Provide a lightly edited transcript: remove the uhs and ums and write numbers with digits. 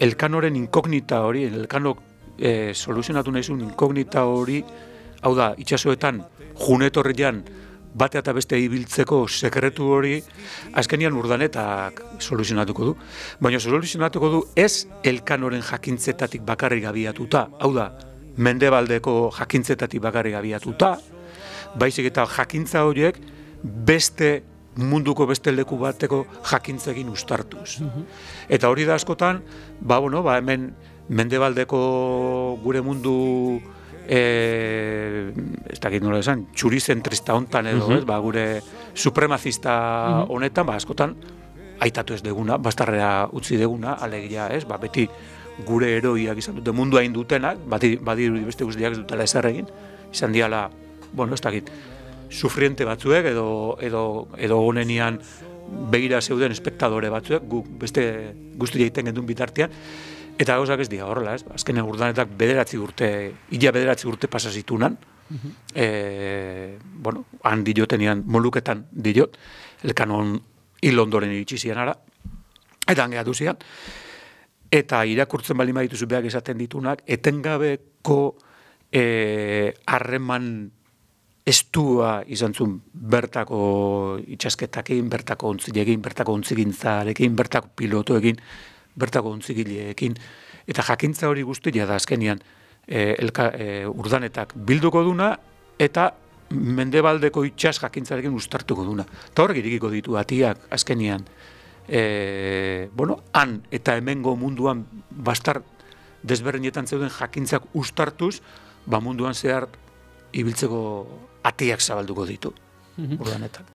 Elkanoren inkognita hori, Elkano soluzionatu nahi zuen inkognita hori, hau da, itxasoetan junetorrian bate eta beste ibiltzeko sekretu hori, azkenian Urdanetak soluzionatuko du. Baina soluzionatuko du ez Elkanoren jakintzetatik bakarrik abiatuta, hau da, Mendebaldeko jakintzetatik bakarrik abiatuta, baizik eta jakintza horiek beste munduko beste leku bateko jakintzekin ustartuz. Eta hori da askotan, hemen Mendebaldeko gure mundu ez dakit nola esan, txurizentrista hontan edo, gure supremazista honetan, askotan aitatu ez deguna, bastarrera utzi deguna, alegia, beti gure heroiak izan dute mundu hain dutenak, badirudi beste guztiak ez dutela ezer egin, izan diala, ez dakit, sufriente batzuek edo honenian begira zeuden espektadore batzuek, guk beste guztia egiten gendun bitartean, eta gauzak ez dira horrela, azkenean Urdanetak ila 9 urte pasa zitunan, han diotenian, Moluketan diot, Elkanon hil ondoren iritsi zian ara, eta han gehatu zian, eta irakurtzen bali badituzu behak esaten ditunak, etengabeko harreman estua izan zuen bertako itxasketakin, bertako ontzilekin, bertako ontzigintzarekin, bertako pilotoekin, bertako ontzigileekin, eta jakintza hori guztia da azkenian Urdanetak bilduko duna, eta Mendebaldeko itxas jakintzarekin ustartuko duna. Eta horrek irikiko ditu atiak azkenian, han eta hemengo munduan bastar desberdinetan zeuden jakintzak ustartuz, munduan zehar ibiltzeko atiak zabalduko ditu Urdanetak.